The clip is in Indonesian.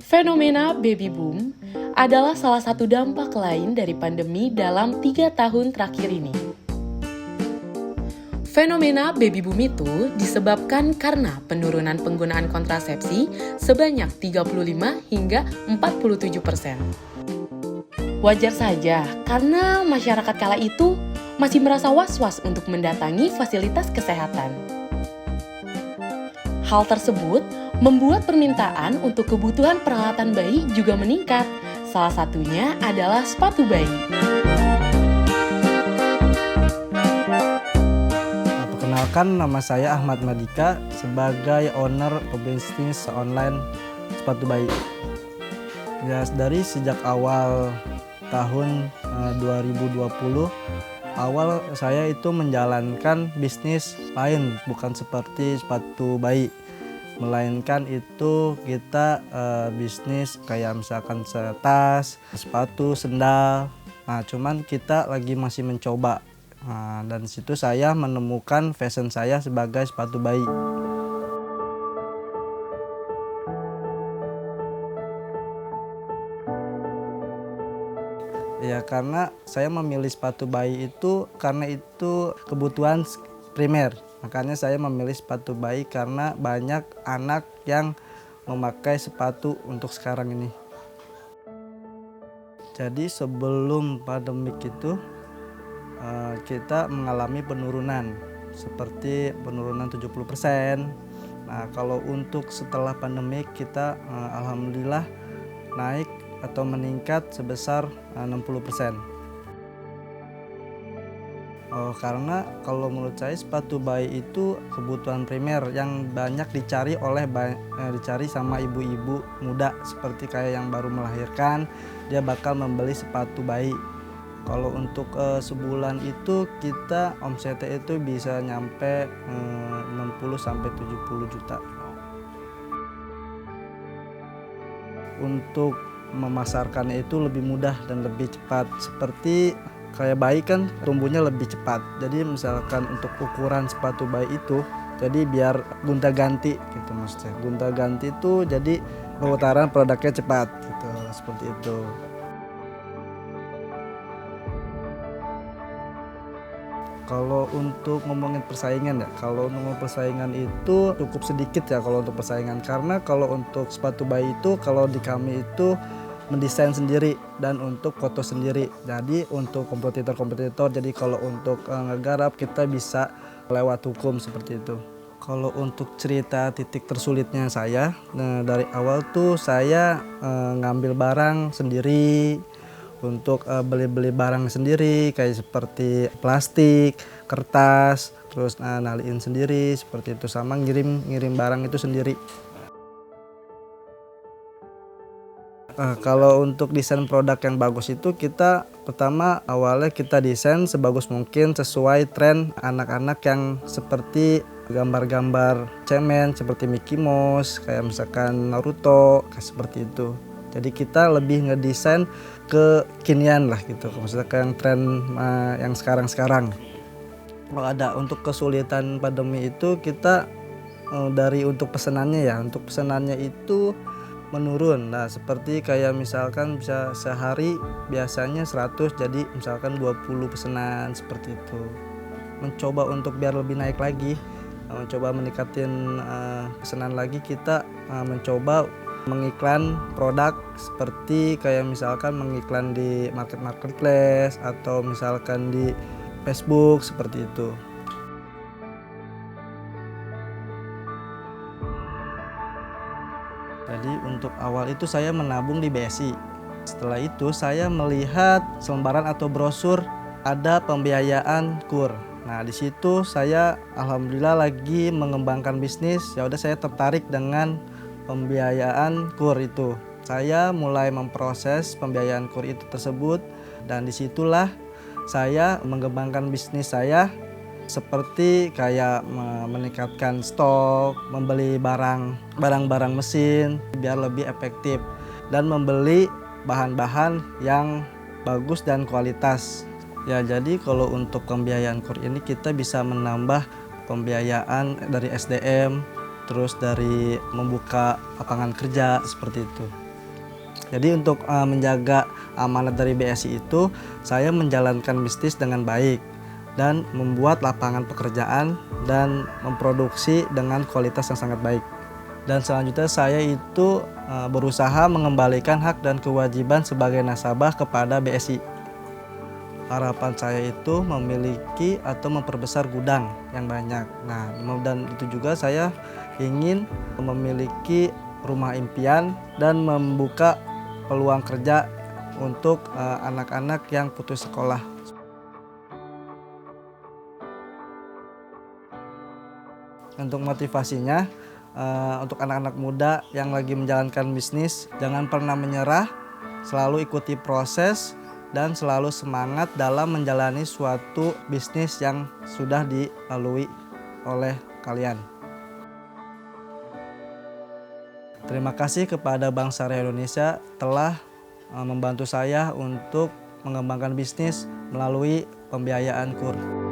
Fenomena baby boom adalah salah satu dampak lain dari pandemi dalam 3 tahun terakhir ini. Fenomena baby boom itu disebabkan karena penurunan penggunaan kontrasepsi sebanyak 35 hingga 47%. Wajar saja karena masyarakat kala itu masih merasa was-was untuk mendatangi fasilitas kesehatan. Hal tersebut membuat permintaan untuk kebutuhan peralatan bayi juga meningkat. Salah satunya adalah sepatu bayi. Perkenalkan, nama saya Ahmad Madika sebagai owner bisnis online sepatu bayi. Ya, dari sejak awal tahun 2020, awal saya itu menjalankan bisnis lain, bukan seperti sepatu bayi. Melainkan itu kita bisnis kayak misalkan tas, sepatu, sendal. Nah, cuman kita lagi masih mencoba. Nah, dan situ saya menemukan fashion saya sebagai sepatu bayi. Ya, karena saya memilih sepatu bayi itu karena itu kebutuhan primer. Makanya saya memilih sepatu bayi karena banyak anak yang memakai sepatu untuk sekarang ini. Jadi sebelum pandemik itu kita mengalami penurunan seperti penurunan 70%. Nah, kalau untuk setelah pandemik kita alhamdulillah naik atau meningkat sebesar 60%. Karena kalau menurut saya sepatu bayi itu kebutuhan primer yang banyak dicari sama ibu-ibu muda, seperti kayak yang baru melahirkan, dia bakal membeli sepatu bayi. Kalau untuk sebulan itu kita omsetnya itu bisa nyampe 60-70 juta. Untuk memasarkannya itu lebih mudah dan lebih cepat. Seperti kayak bayi kan tumbuhnya lebih cepat. Jadi misalkan untuk ukuran sepatu bayi itu, jadi biar gonta-ganti gitu maksudnya. Gonta-ganti itu jadi pemutaran produknya cepat gitu, seperti itu. Kalau untuk ngomongin persaingan ya, kalau ngomong persaingan itu cukup sedikit ya kalau untuk persaingan. Karena kalau untuk sepatu bayi itu, kalau di kami itu mendesain sendiri dan untuk foto sendiri. Jadi untuk kompetitor, jadi kalau untuk ngegarap kita bisa lewat hukum seperti itu. Kalau untuk cerita titik tersulitnya saya, dari awal tuh saya ngambil barang sendiri. Untuk beli-beli barang sendiri kayak seperti plastik, kertas, terus naliin sendiri seperti itu, sama ngirim barang itu sendiri. Kalau untuk desain produk yang bagus itu kita pertama awalnya kita desain sebagus mungkin sesuai tren anak-anak yang seperti gambar-gambar cemen seperti Mickey Mouse, kayak misalkan Naruto, kayak seperti itu. Jadi kita lebih ngedesain kekinian lah gitu, maksudnya ke yang tren yang sekarang-sekarang. Kalau ada untuk kesulitan pandemi itu kita dari untuk pesanannya ya, untuk pesanannya itu menurun. Nah, seperti kayak misalkan bisa sehari biasanya 100 jadi misalkan 20 pesanan seperti itu. Mencoba untuk biar lebih naik lagi, mencoba meningkatin pesanan lagi, kita mencoba mengiklan produk seperti kayak misalkan mengiklan di marketplace atau misalkan di Facebook seperti itu. Jadi untuk awal itu saya menabung di BSI. Setelah itu saya melihat selembaran atau brosur ada pembiayaan KUR. Nah, di situ saya alhamdulillah lagi mengembangkan bisnis. Ya udah saya tertarik dengan pembiayaan KUR itu. Saya mulai memproses pembiayaan KUR itu tersebut, dan disitulah saya mengembangkan bisnis saya seperti kayak meningkatkan stok, membeli barang-barang mesin biar lebih efektif, dan membeli bahan-bahan yang bagus dan kualitas. Ya, jadi kalau untuk pembiayaan KUR ini kita bisa menambah pembiayaan dari SDM, terus dari membuka lapangan kerja seperti itu. Jadi untuk menjaga amanat dari BSI itu, saya menjalankan bisnis dengan baik dan membuat lapangan pekerjaan dan memproduksi dengan kualitas yang sangat baik. Dan selanjutnya saya itu berusaha mengembalikan hak dan kewajiban sebagai nasabah kepada BSI. Harapan saya itu memiliki atau memperbesar gudang yang banyak. Nah, dan itu juga saya ingin memiliki rumah impian dan membuka peluang kerja untuk anak-anak yang putus sekolah. Untuk motivasinya, untuk anak-anak muda yang lagi menjalankan bisnis, jangan pernah menyerah, selalu ikuti proses, dan selalu semangat dalam menjalani suatu bisnis yang sudah dilalui oleh kalian. Terima kasih kepada Bank Syariah Indonesia telah membantu saya untuk mengembangkan bisnis melalui pembiayaan KUR.